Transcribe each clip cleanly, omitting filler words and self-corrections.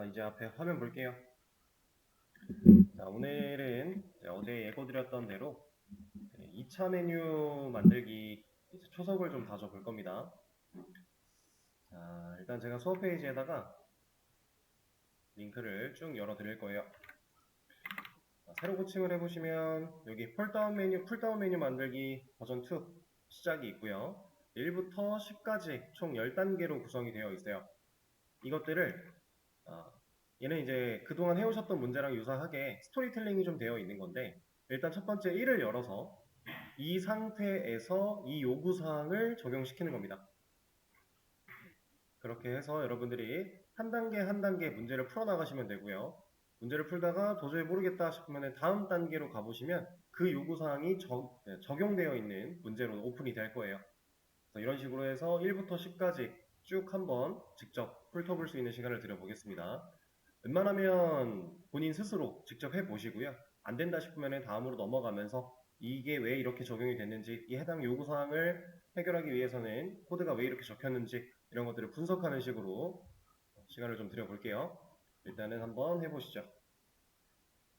이제 앞에 화면 볼게요. 자, 오늘은 어제 예고드렸던 대로 2차 메뉴 만들기 초석을 좀 다져 볼 겁니다. 자, 일단 제가 수업 페이지에다가 링크를 쭉 열어 드릴 거예요. 자, 새로 고침을 해보시면 여기 풀다운 메뉴 만들기 버전 2 시작이 있고요. 1부터 10까지 총 10단계로 구성이 되어 있어요. 이것들을 얘는 이제 그동안 해오셨던 문제랑 유사하게 스토리텔링이 좀 되어 있는 건데, 일단 첫 번째 1을 열어서 이 상태에서 이 요구사항을 적용시키는 겁니다. 그렇게 해서 여러분들이 한 단계 한 단계 문제를 풀어나가시면 되고요. 문제를 풀다가 도저히 모르겠다 싶으면 다음 단계로 가보시면 그 요구사항이 적용되어 있는 문제로 오픈이 될 거예요. 이런 식으로 해서 1부터 10까지 쭉 한번 직접 훑어볼 수 있는 시간을 드려보겠습니다. 웬만하면 본인 스스로 직접 해보시고요. 안 된다 싶으면 다음으로 넘어가면서 이게 왜 이렇게 적용이 됐는지, 이 해당 요구사항을 해결하기 위해서는 코드가 왜 이렇게 적혔는지 이런 것들을 분석하는 식으로 시간을 좀 드려볼게요. 일단은 한번 해보시죠.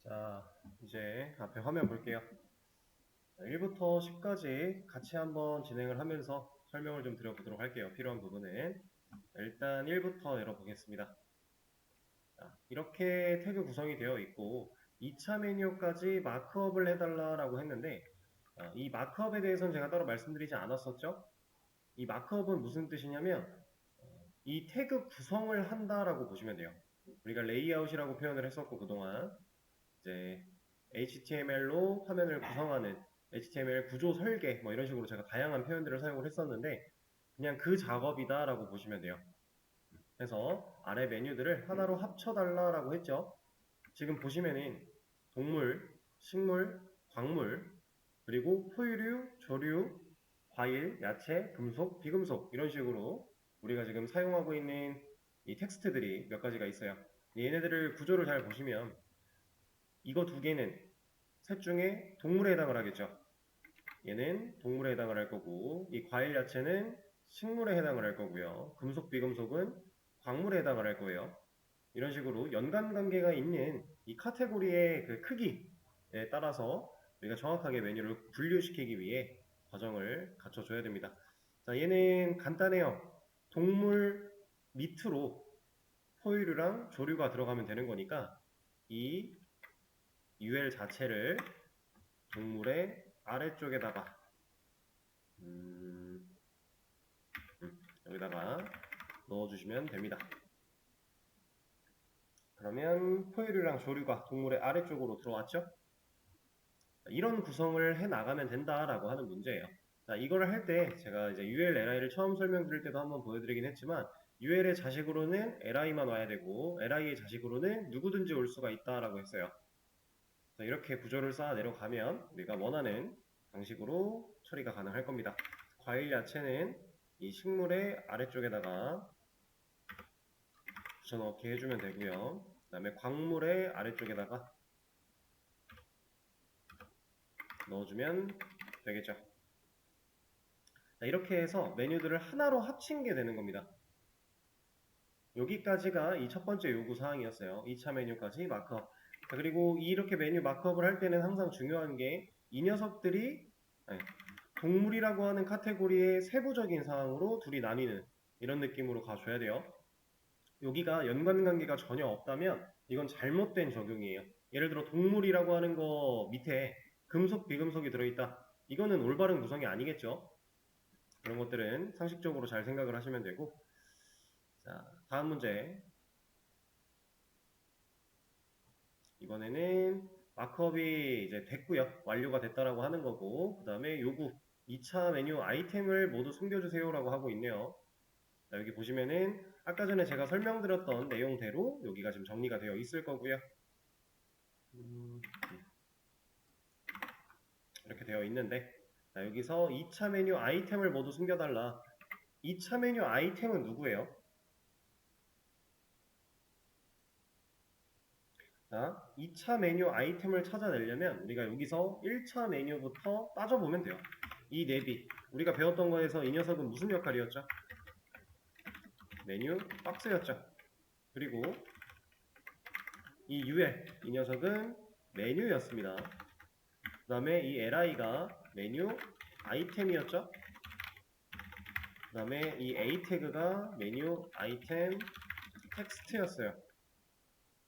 자, 이제 앞에 화면 볼게요. 1부터 10까지 같이 한번 진행을 하면서 설명을 좀 드려보도록 할게요. 필요한 부분은. 일단 1부터 열어보겠습니다. 이렇게 태그 구성이 되어 있고 2차 메뉴까지 마크업을 해달라고 했는데, 이 마크업에 대해서는 제가 따로 말씀드리지 않았었죠. 이 마크업은 무슨 뜻이냐면 이 태그 구성을 한다라고 보시면 돼요. 우리가 레이아웃이라고 표현을 했었고, 그동안 이제 HTML로 화면을 구성하는 HTML 구조 설계 뭐 이런 식으로 제가 다양한 표현들을 사용을 했었는데, 그냥 그 작업이다 라고 보시면 돼요. 그래서 아래 메뉴들을 하나로 합쳐달라고 했죠. 지금 보시면은 동물, 식물, 광물, 그리고 포유류, 조류, 과일, 야채, 금속, 비금속 이런 식으로 우리가 지금 사용하고 있는 이 텍스트들이 몇 가지가 있어요. 얘네들을 구조를 잘 보시면 이거 두 개는 셋 중에 동물에 해당을 하겠죠. 얘는 동물에 해당을 할 거고, 이 과일, 야채는 식물에 해당을 할 거고요. 금속, 비금속은 광물에 해당을 할 거예요. 이런 식으로 연관 관계가 있는 이 카테고리의 그 크기에 따라서 우리가 정확하게 메뉴를 분류시키기 위해 과정을 갖춰줘야 됩니다. 자, 얘는 간단해요. 동물 밑으로 포유류랑 조류가 들어가면 되는 거니까 이 UL 자체를 동물의 아래쪽에다가 여기다가 넣어주시면 됩니다. 그러면 포유류랑 조류가 동물의 아래쪽으로 들어왔죠? 이런 구성을 해 나가면 된다라고 하는 문제예요. 자, 이거를 할 때 제가 이제 UL-LI를 처음 설명드릴 때도 한번 보여드리긴 했지만, UL의 자식으로는 LI만 와야 되고 LI의 자식으로는 누구든지 올 수가 있다라고 했어요. 자, 이렇게 구조를 쌓아 내려가면 우리가 원하는 방식으로 처리가 가능할 겁니다. 과일, 야채는 이 식물의 아래쪽에다가 붙여넣기 해주면 되고요. 그 다음에 광물의 아래쪽에다가 넣어주면 되겠죠. 자, 이렇게 해서 메뉴들을 하나로 합친 게 되는 겁니다. 여기까지가 이 첫 번째 요구 사항이었어요. 2차 메뉴까지 마크업. 자, 그리고 이렇게 메뉴 마크업을 할 때는 항상 중요한 게 이 녀석들이 동물이라고 하는 카테고리의 세부적인 사항으로 둘이 나뉘는 이런 느낌으로 가줘야 돼요. 여기가 연관관계가 전혀 없다면 이건 잘못된 적용이에요. 예를 들어 동물이라고 하는 거 밑에 금속, 비금속이 들어있다. 이거는 올바른 구성이 아니겠죠. 그런 것들은 상식적으로 잘 생각을 하시면 되고. 자, 다음 문제. 이번에는 마크업이 이제 됐고요. 완료가 됐다라고 하는 거고, 그 다음에 요구 2차 메뉴 아이템을 모두 숨겨주세요 라고 하고 있네요. 자, 여기 보시면은 아까 전에 제가 설명드렸던 내용대로 여기가 지금 정리가 되어 있을 거고요. 이렇게 되어 있는데, 자, 여기서 2차 메뉴 아이템을 모두 숨겨달라. 2차 메뉴 아이템은 누구예요? 자, 2차 메뉴 아이템을 찾아내려면 우리가 여기서 1차 메뉴부터 따져보면 돼요. 이 내비, 우리가 배웠던 거에서 이 녀석은 무슨 역할이었죠? 메뉴 박스였죠. 그리고 이 UL, 이 녀석은 메뉴였습니다. 그 다음에 이 LI가 메뉴 아이템이었죠. 그 다음에 이 A 태그가 메뉴 아이템 텍스트였어요.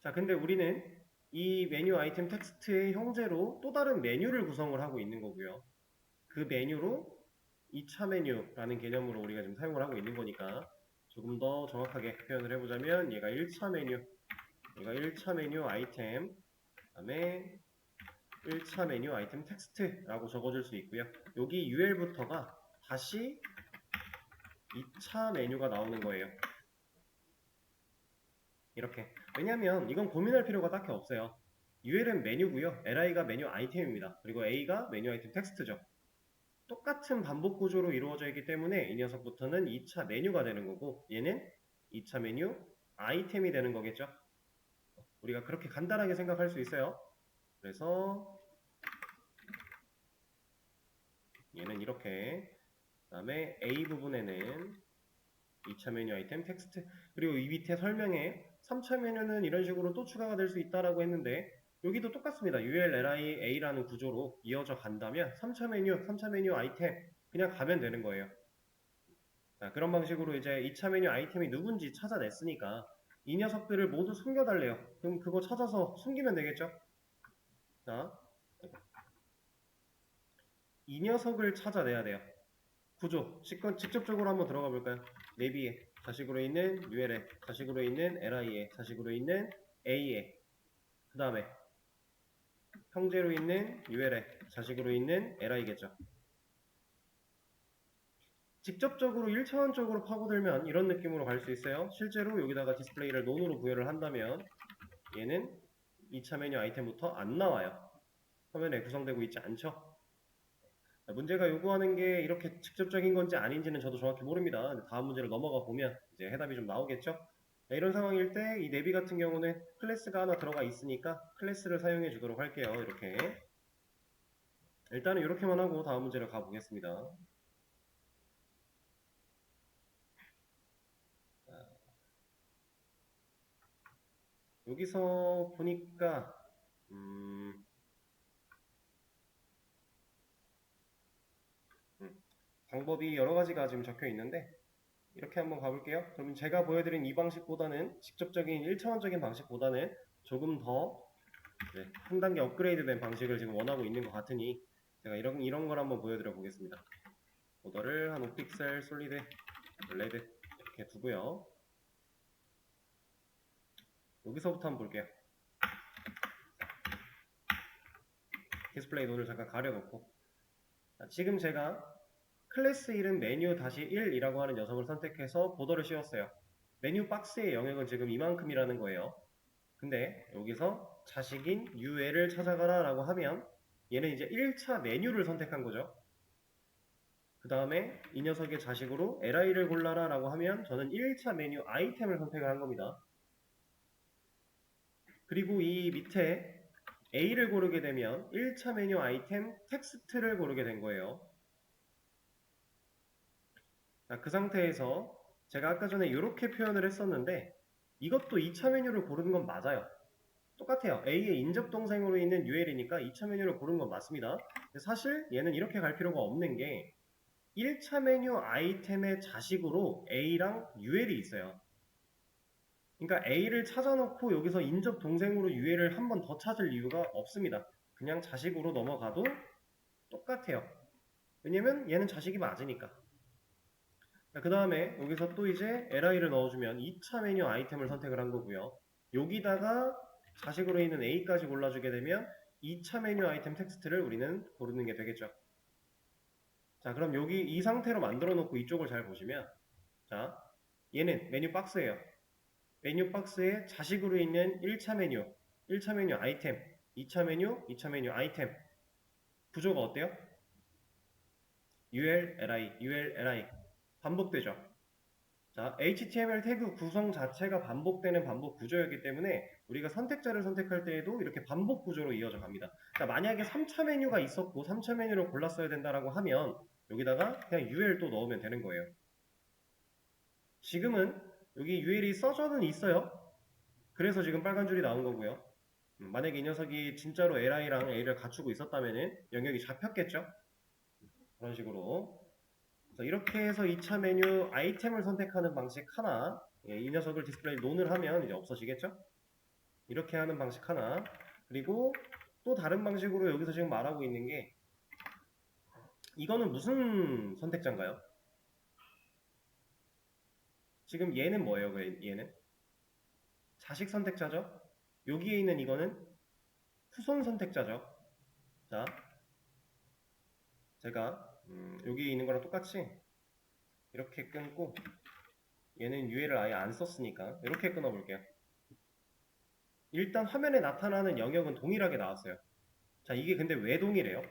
자, 근데 우리는 이 메뉴 아이템 텍스트의 형제로 또 다른 메뉴를 구성을 하고 있는 거고요. 그 메뉴로 2차 메뉴라는 개념으로 우리가 지금 사용을 하고 있는 거니까 조금 더 정확하게 표현을 해보자면 얘가 1차 메뉴, 얘가 1차 메뉴 아이템, 그 다음에 1차 메뉴 아이템 텍스트라고 적어줄 수 있고요. 여기 UL부터가 다시 2차 메뉴가 나오는 거예요. 이렇게. 왜냐면 이건 고민할 필요가 딱히 없어요. UL은 메뉴고요. LI가 메뉴 아이템입니다. 그리고 A가 메뉴 아이템 텍스트죠. 똑같은 반복 구조로 이루어져 있기 때문에 이 녀석부터는 2차 메뉴가 되는 거고 얘는 2차 메뉴 아이템이 되는 거겠죠. 우리가 그렇게 간단하게 생각할 수 있어요. 그래서 얘는 이렇게, 그 다음에 A 부분에는 2차 메뉴 아이템 텍스트, 그리고 이 밑에 설명에 3차 메뉴는 이런 식으로 또 추가가 될 수 있다라고 했는데 여기도 똑같습니다. UL, LI, A라는 구조로 이어져 간다면 3차 메뉴 아이템 그냥 가면 되는 거예요. 자, 그런 방식으로 이제 2차 메뉴 아이템이 누군지 찾아냈으니까 이 녀석들을 모두 숨겨달래요. 그럼 그거 찾아서 숨기면 되겠죠? 자, 이 녀석을 찾아내야 돼요. 구조, 직접적으로 한번 들어가 볼까요? 내비에 자식으로 있는 UL에, 자식으로 있는 LI에, 자식으로 있는 A에, 그 다음에 형제로 있는 UL에, 자식으로 있는 LI겠죠. 직접적으로 1차원적으로 파고들면 이런 느낌으로 갈 수 있어요. 실제로 여기다가 디스플레이를 논으로 구현을 한다면 얘는 2차 메뉴 아이템부터 안 나와요. 화면에 구성되고 있지 않죠? 문제가 요구하는 게 이렇게 직접적인 건지 아닌지는 저도 정확히 모릅니다. 다음 문제를 넘어가 보면 이제 해답이 좀 나오겠죠? 이런 상황일 때 이 내비 같은 경우는 클래스가 하나 들어가 있으니까 클래스를 사용해 주도록 할게요. 이렇게. 일단은 이렇게만 하고 다음 문제로 가보겠습니다. 여기서 보니까 방법이 여러 가지가 지금 적혀 있는데 이렇게 한번 가볼게요. 그러면 제가 보여드린 이 방식보다는 직접적인 1차원적인 방식보다는 조금 더 한 단계 업그레이드 된 방식을 지금 원하고 있는 것 같으니 제가 이런 걸 한번 보여드려 보겠습니다. 보더를 한 5픽셀 솔리드 레드 이렇게 두고요. 여기서부터 한번 볼게요. 디스플레이 논을 잠깐 가려놓고 지금 제가 클래스 이름 메뉴 다시 1이라고 하는 녀석을 선택해서 보더를 씌웠어요. 메뉴 박스의 영역은 지금 이만큼이라는 거예요. 근데 여기서 자식인 UL을 찾아가라 라고 하면 얘는 이제 1차 메뉴를 선택한 거죠. 그 다음에 이 녀석의 자식으로 LI를 골라라 라고 하면 저는 1차 메뉴 아이템을 선택을 한 겁니다. 그리고 이 밑에 A를 고르게 되면 1차 메뉴 아이템 텍스트를 고르게 된 거예요. 자, 그 상태에서 제가 아까 전에 이렇게 표현을 했었는데 이것도 2차 메뉴를 고르는 건 맞아요. 똑같아요. A의 인접 동생으로 있는 UL이니까 2차 메뉴를 고른 건 맞습니다. 사실 얘는 이렇게 갈 필요가 없는 게 1차 메뉴 아이템의 자식으로 A랑 UL이 있어요. 그러니까 A를 찾아놓고 여기서 인접 동생으로 UL을 한 번 더 찾을 이유가 없습니다. 그냥 자식으로 넘어가도 똑같아요. 왜냐면 얘는 자식이 맞으니까. 그 다음에 여기서 또 이제 LI를 넣어주면 2차 메뉴 아이템을 선택을 한 거고요. 여기다가 자식으로 있는 A까지 골라주게 되면 2차 메뉴 아이템 텍스트를 우리는 고르는 게 되겠죠. 자, 그럼 여기 이 상태로 만들어 놓고 이쪽을 잘 보시면 자, 얘는 메뉴 박스예요. 메뉴 박스에 자식으로 있는 1차 메뉴, 1차 메뉴 아이템, 2차 메뉴, 2차 메뉴 아이템 구조가 어때요? UL, LI, UL, LI 반복되죠. 자, HTML 태그 구성 자체가 반복되는 반복 구조였기 때문에 우리가 선택자를 선택할 때에도 이렇게 반복 구조로 이어져 갑니다. 자, 만약에 3차 메뉴가 있었고 3차 메뉴를 골랐어야 된다라고 하면 여기다가 그냥 UL 또 넣으면 되는 거예요. 지금은 여기 UL이 써져는 있어요. 그래서 지금 빨간 줄이 나온 거고요. 만약에 이 녀석이 진짜로 li랑 a를 갖추고 있었다면 영역이 잡혔겠죠? 그런 식으로. 그래서 이렇게 해서 2차 메뉴 아이템을 선택하는 방식 하나, 이 녀석을 디스플레이 논을 하면 이제 없어지겠죠? 이렇게 하는 방식 하나, 그리고 또 다른 방식으로 여기서 지금 말하고 있는 게, 이거는 무슨 선택자인가요? 지금 얘는 뭐예요? 얘는? 자식 선택자죠? 여기에 있는 이거는 후손 선택자죠. 자, 제가 여기 있는 거랑 똑같이 이렇게 끊고, 얘는 UL을 아예 안 썼으니까 이렇게 끊어볼게요. 일단 화면에 나타나는 영역은 동일하게 나왔어요. 자, 이게 근데 왜 동일해요?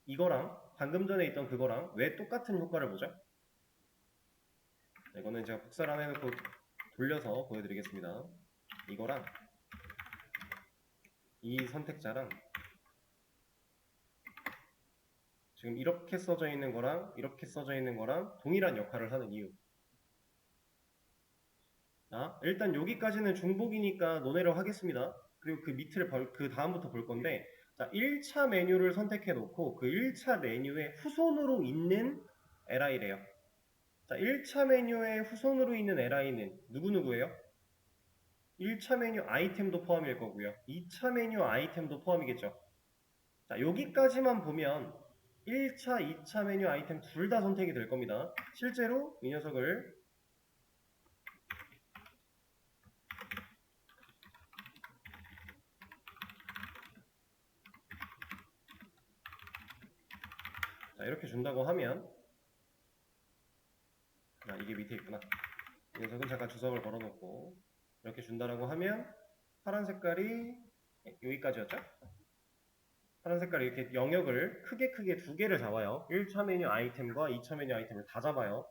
이거랑 방금 전에 있던 그거랑 왜 똑같은 효과를 보죠? 자, 이거는 제가 복사를 안 해놓고 돌려서 보여드리겠습니다. 이거랑 이 선택자랑 지금 이렇게 써져 있는 거랑 이렇게 써져 있는 거랑 동일한 역할을 하는 이유. 자, 일단 여기까지는 중복이니까 논의를 하겠습니다. 그리고 그 밑을 그 다음부터 볼 건데, 자, 1차 메뉴를 선택해 놓고 그 1차 메뉴의 후손으로 있는 li래요. 자, 1차 메뉴의 후손으로 있는 li는 누구누구예요? 1차 메뉴 아이템도 포함일 거고요. 2차 메뉴 아이템도 포함이겠죠. 자, 여기까지만 보면 1차, 2차 메뉴 아이템 둘 다 선택이 될 겁니다. 실제로 이 녀석을 자, 이렇게 준다고 하면, 아, 이게 밑에 있구나. 이 녀석은 잠깐 주석을 걸어놓고 이렇게 준다라고 하면 파란 색깔이 여기까지였죠? 파란 색깔이 이렇게 영역을 크게 두 개를 잡아요. 1차 메뉴 아이템과 2차 메뉴 아이템을 다 잡아요.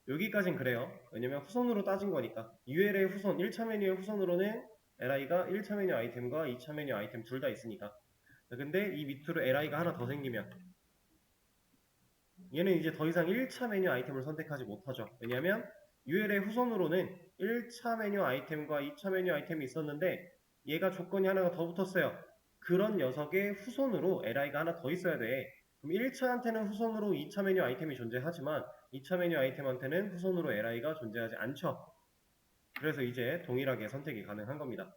여기까진 그래요. 왜냐면 후손으로 따진 거니까. UL의 후손, 1차 메뉴의 후손으로는 li가 1차 메뉴 아이템과 2차 메뉴 아이템 둘 다 있으니까. 근데 이 밑으로 li가 하나 더 생기면 얘는 이제 더 이상 1차 메뉴 아이템을 선택하지 못하죠. 왜냐면 UL의 후손으로는 1차 메뉴 아이템과 2차 메뉴 아이템이 있었는데 얘가 조건이 하나가 더 붙었어요. 그런 녀석의 후손으로 li가 하나 더 있어야 돼. 그럼 1차한테는 후손으로 2차 메뉴 아이템이 존재하지만 2차 메뉴 아이템한테는 후손으로 li가 존재하지 않죠. 그래서 이제 동일하게 선택이 가능한 겁니다.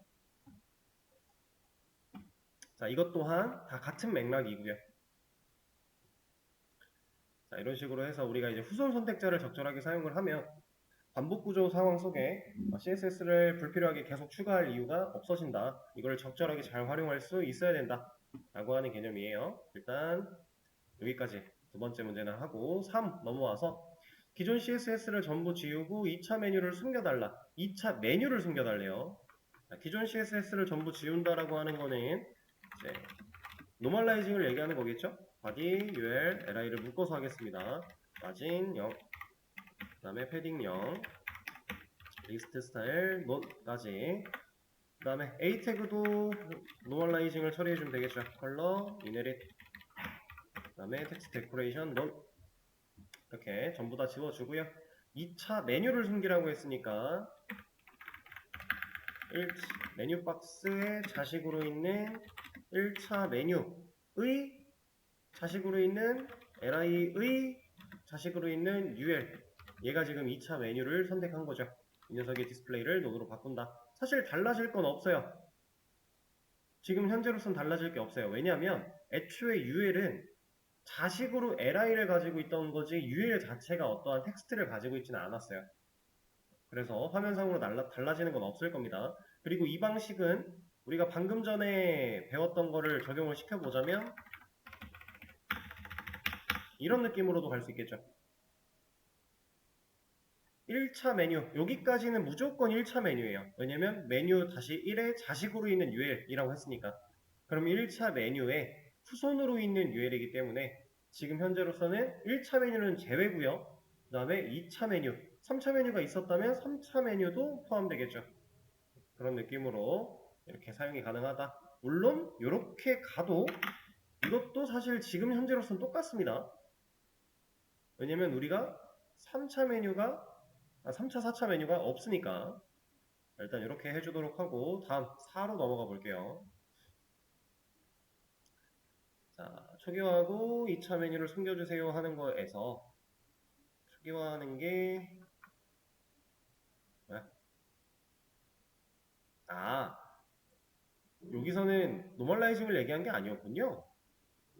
자, 이것 또한 다 같은 맥락이고요. 자, 이런 식으로 해서 우리가 이제 후손 선택자를 적절하게 사용을 하면 반복 구조 상황 속에 CSS를 불필요하게 계속 추가할 이유가 없어진다. 이걸 적절하게 잘 활용할 수 있어야 된다. 라고 하는 개념이에요. 일단 여기까지 두 번째 문제는 하고 3 넘어와서 기존 CSS를 전부 지우고 2차 메뉴를 숨겨달라. 2차 메뉴를 숨겨달래요. 기존 CSS를 전부 지운다라고 하는 거는 이제 노멀라이징을 얘기하는 거겠죠? body, ul, li를 묶어서 하겠습니다. 마진 0, 그 다음에 패딩 0, 리스트 스타일 not까지. 그 다음에 a 태그도 노멀라이징을 처리해주면 되겠죠. 컬러, 이네릿, 그 다음에 텍스트 데코레이션 none. 이렇게 전부 다 지워주고요. 2차 메뉴를 숨기라고 했으니까 메뉴 박스의 자식으로 있는 1차 메뉴의 자식으로 있는 li의 자식으로 있는 ul, 얘가 지금 2차 메뉴를 선택한 거죠. 이 녀석의 디스플레이를 논으로 바꾼다. 사실 달라질 건 없어요. 지금 현재로선 달라질 게 없어요. 왜냐하면 애초에 ul은 자식으로 li를 가지고 있던 거지 ul 자체가 어떠한 텍스트를 가지고 있지는 않았어요. 그래서 화면상으로 달라지는 건 없을 겁니다. 그리고 이 방식은 우리가 방금 전에 배웠던 거를 적용을 시켜보자면 이런 느낌으로도 갈 수 있겠죠. 1차 메뉴, 여기까지는 무조건 1차 메뉴예요. 왜냐면 메뉴 다시 1에 자식으로 있는 UL이라고 했으니까. 그럼 1차 메뉴에 후손으로 있는 UL이기 때문에 지금 현재로서는 1차 메뉴는 제외고요. 그 다음에 2차 메뉴, 3차 메뉴가 있었다면 3차 메뉴도 포함되겠죠. 그런 느낌으로 이렇게 사용이 가능하다. 물론 이렇게 가도 이것도 사실 지금 현재로서는 똑같습니다. 왜냐면 우리가 3차 메뉴가 3차, 4차 메뉴가 없으니까. 일단 이렇게 해주도록 하고 다음 4로 넘어가 볼게요. 자, 초기화하고 2차 메뉴를 숨겨주세요 하는 거에서 초기화하는 게 뭐야? 아, 여기서는 노멀라이징을 얘기한 게 아니었군요.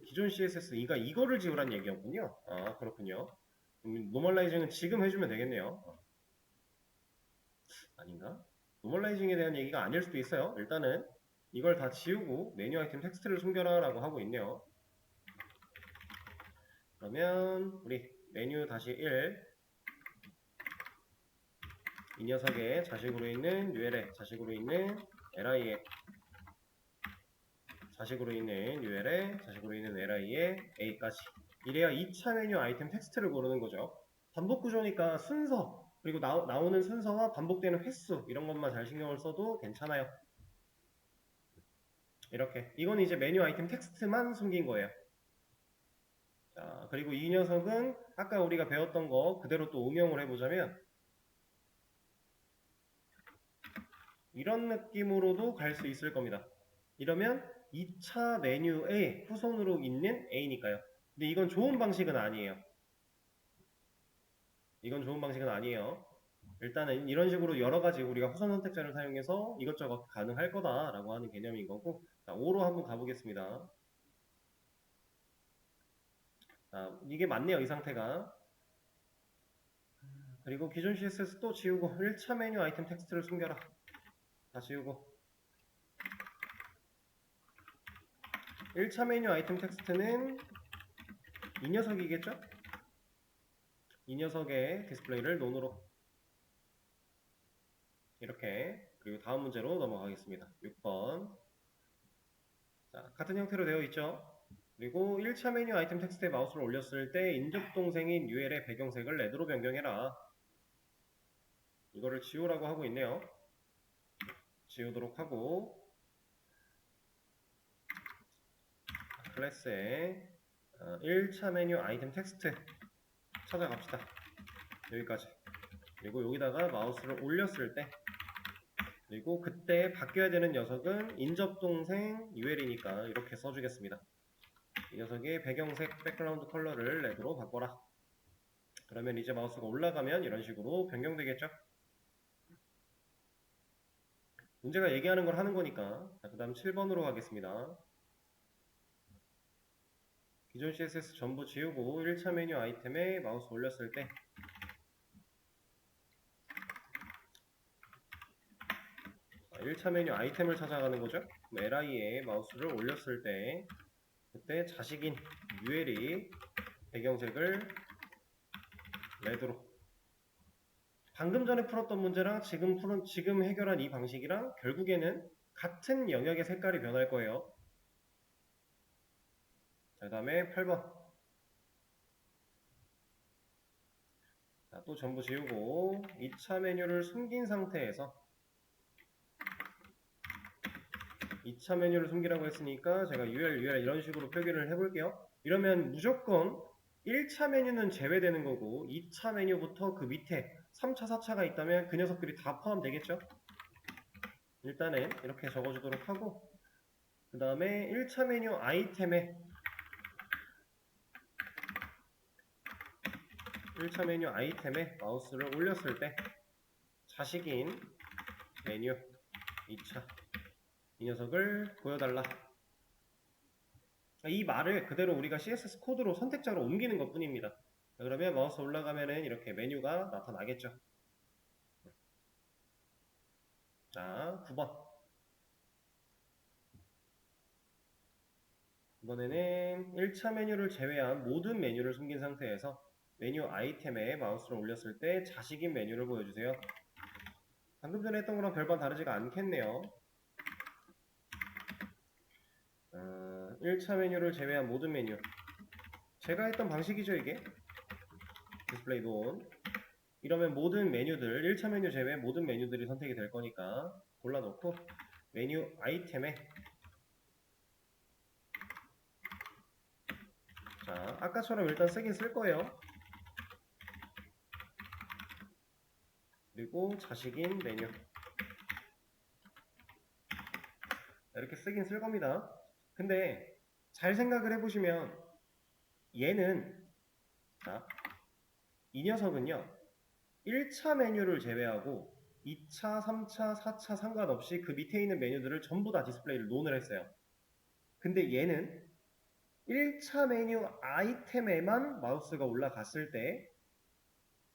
기존 CSS2가 이거를 지우란 얘기였군요. 아, 그렇군요. 노멀라이징은 지금 해주면 되겠네요. 아닌가? 노멀라이징에 대한 얘기가 아닐 수도 있어요. 일단은 이걸 다 지우고 메뉴 아이템 텍스트를 숨겨라 라고 하고 있네요. 그러면 우리 메뉴 다시 1, 이 녀석의 자식으로 있는 UL에, 자식으로 있는 LI에, 자식으로 있는 UL에, 자식으로 있는 LI에 A까지. 이래야 2차 메뉴 아이템 텍스트를 고르는 거죠. 반복 구조니까 순서, 그리고 나오는 순서와 반복되는 횟수 이런 것만 잘 신경을 써도 괜찮아요. 이렇게. 이건 이제 메뉴 아이템 텍스트만 숨긴 거예요. 자, 그리고 이 녀석은 아까 우리가 배웠던 거 그대로 또 응용을 해보자면 이런 느낌으로도 갈 수 있을 겁니다. 이러면 2차 메뉴의 후손으로 있는 A니까요. 근데 이건 좋은 방식은 아니에요. 이건 좋은 방식은 아니에요. 일단은 이런 식으로 여러 가지 우리가 후선 선택자를 사용해서 이것저것 가능할 거다라고 하는 개념인 거고, 자, 5로 한번 가보겠습니다. 자, 이게 맞네요, 이 상태가. 그리고 기존 CSS 또 지우고 1차 메뉴 아이템 텍스트를 숨겨라. 다 지우고 1차 메뉴 아이템 텍스트는 이 녀석이겠죠? 이 녀석의 디스플레이를 논으로 이렇게. 그리고 다음 문제로 넘어가겠습니다. 6번. 자, 같은 형태로 되어 있죠? 그리고 1차 메뉴 아이템 텍스트에 마우스를 올렸을 때 인접 동생인 UL의 배경색을 레드로 변경해라. 이거를 지우라고 하고 있네요. 지우도록 하고 클래스에 1차 메뉴 아이템 텍스트 찾아갑시다. 여기까지. 그리고 여기다가 마우스를 올렸을 때, 그리고 그때 바뀌어야 되는 녀석은 인접동생 UL이니까 이렇게 써주겠습니다. 이 녀석의 배경색 백그라운드 컬러를 레드로 바꿔라. 그러면 이제 마우스가 올라가면 이런 식으로 변경되겠죠? 문제가 얘기하는 걸 하는 거니까. 자, 그 다음 7번으로 가겠습니다. 기존 CSS 전부 지우고 1차 메뉴 아이템에 마우스 올렸을 때 1차 메뉴 아이템을 찾아가는 거죠. LI에 마우스를 올렸을 때 그때 자식인 UL이 배경색을 레드로. 방금 전에 풀었던 문제랑 지금 해결한 이 방식이랑 결국에는 같은 영역의 색깔이 변할 거예요. 그 다음에 8번. 자, 또 전부 지우고 2차 메뉴를 숨긴 상태에서 2차 메뉴를 숨기라고 했으니까 제가 UL 이런 식으로 표기를 해볼게요. 이러면 무조건 1차 메뉴는 제외되는 거고 2차 메뉴부터 그 밑에 3차, 4차가 있다면 그 녀석들이 다 포함되겠죠? 일단은 이렇게 적어주도록 하고 그 다음에 1차 메뉴 아이템에 1차 메뉴 아이템에 마우스를 올렸을 때 자식인 메뉴 2차 이 녀석을 보여달라. 이 말을 그대로 우리가 CSS 코드로 선택자로 옮기는 것 뿐입니다. 그러면 마우스 올라가면은 이렇게 메뉴가 나타나겠죠. 자, 9번. 이번에는 1차 메뉴를 제외한 모든 메뉴를 숨긴 상태에서 메뉴 아이템에 마우스를 올렸을 때 자식인 메뉴를 보여주세요. 방금 전에 했던 거랑 별반 다르지가 않겠네요. 1차 메뉴를 제외한 모든 메뉴. 제가 했던 방식이죠, 이게. 디스플레이 논. 이러면 모든 메뉴들, 1차 메뉴 제외 모든 메뉴들이 선택이 될 거니까 골라놓고 메뉴 아이템에 자, 아까처럼 일단 쓰긴 쓸 거예요. 그리고 자식인 메뉴 이렇게 쓰긴 쓸 겁니다. 근데 잘 생각을 해보시면 얘는 자, 이 녀석은요 1차 메뉴를 제외하고 2차, 3차, 4차 상관없이 그 밑에 있는 메뉴들을 전부 다 디스플레이를 논을 했어요. 근데 얘는 1차 메뉴 아이템에만 마우스가 올라갔을 때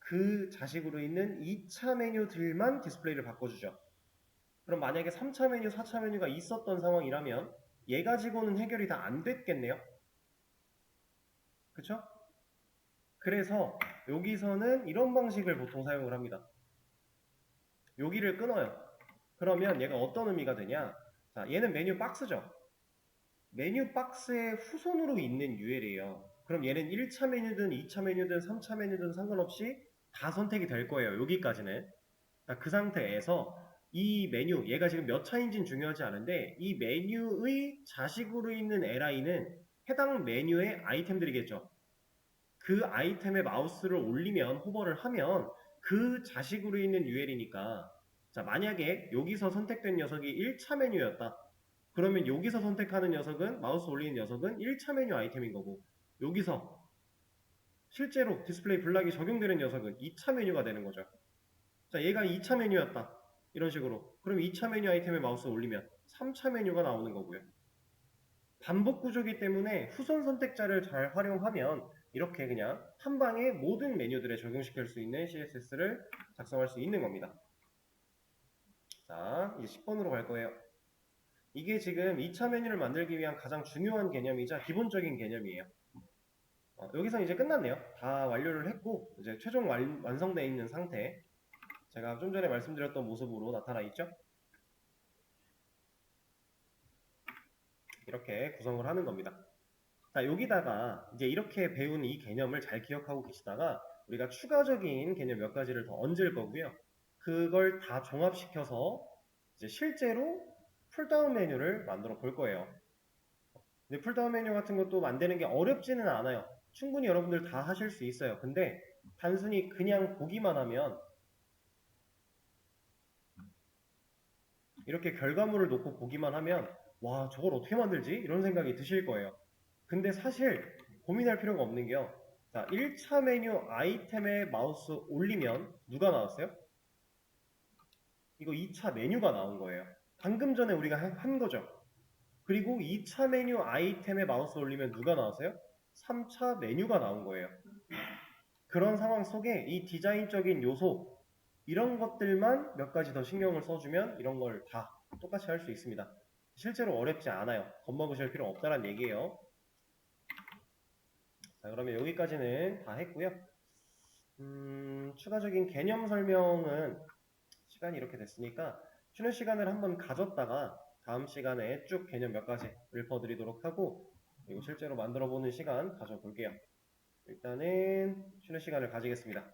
그 자식으로 있는 2차 메뉴들만 디스플레이를 바꿔주죠. 그럼 만약에 3차 메뉴, 4차 메뉴가 있었던 상황이라면 얘 가지고는 해결이 다 안 됐겠네요. 그쵸? 그래서 여기서는 이런 방식을 보통 사용을 합니다. 여기를 끊어요. 그러면 얘가 어떤 의미가 되냐? 자, 얘는 메뉴 박스죠. 메뉴 박스의 후손으로 있는 UL이에요. 그럼 얘는 1차 메뉴든 2차 메뉴든 3차 메뉴든 상관없이 다 선택이 될 거예요. 여기까지는. 그 상태에서 이 메뉴, 얘가 지금 몇 차인지는 중요하지 않은데 이 메뉴의 자식으로 있는 LI는 해당 메뉴의 아이템들이겠죠. 그 아이템에 마우스를 올리면, 호버를 하면 그 자식으로 있는 UL이니까 자, 만약에 여기서 선택된 녀석이 1차 메뉴였다. 그러면 여기서 선택하는 녀석은, 마우스 올리는 녀석은 1차 메뉴 아이템인 거고, 여기서 실제로 디스플레이 블락이 적용되는 녀석은 2차 메뉴가 되는 거죠. 자, 얘가 2차 메뉴였다. 이런 식으로. 그럼 2차 메뉴 아이템에 마우스 올리면 3차 메뉴가 나오는 거고요. 반복 구조기 때문에 후선 선택자를 잘 활용하면 이렇게 그냥 한 방에 모든 메뉴들에 적용시킬 수 있는 CSS를 작성할 수 있는 겁니다. 자, 이제 10번으로 갈 거예요. 이게 지금 2차 메뉴를 만들기 위한 가장 중요한 개념이자 기본적인 개념이에요. 여기서 이제 끝났네요. 다 완료를 했고 이제 최종 완성되어 있는 상태, 제가 좀 전에 말씀드렸던 모습으로 나타나 있죠. 이렇게 구성을 하는 겁니다. 자, 여기다가 이제 이렇게 배운 이 개념을 잘 기억하고 계시다가 우리가 추가적인 개념 몇 가지를 더 얹을 거고요. 그걸 다 종합시켜서 이제 실제로 풀다운 메뉴를 만들어 볼 거예요. 근데 풀다운 메뉴 같은 것도 만드는 게 어렵지는 않아요. 충분히 여러분들 다 하실 수 있어요. 근데 단순히 그냥 보기만 하면, 이렇게 결과물을 놓고 보기만 하면 와, 저걸 어떻게 만들지? 이런 생각이 드실 거예요. 근데 사실 고민할 필요가 없는 게요. 자, 1차 메뉴 아이템에 마우스 올리면 누가 나왔어요? 이거 2차 메뉴가 나온 거예요. 방금 전에 우리가 한 거죠. 그리고 2차 메뉴 아이템에 마우스 올리면 누가 나왔어요? 3차 메뉴가 나온 거예요. 그런 상황 속에 이 디자인적인 요소, 이런 것들만 몇 가지 더 신경을 써주면 이런 걸 다 똑같이 할 수 있습니다. 실제로 어렵지 않아요. 겁먹으실 필요 없다는 얘기예요. 자, 그러면 여기까지는 다 했고요. 추가적인 개념 설명은 시간이 이렇게 됐으니까 쉬는 시간을 한번 가졌다가 다음 시간에 쭉 개념 몇 가지 읊어드리도록 하고, 그리고 실제로 만들어 보는 시간 가져볼게요. 일단은 쉬는 시간을 가지겠습니다.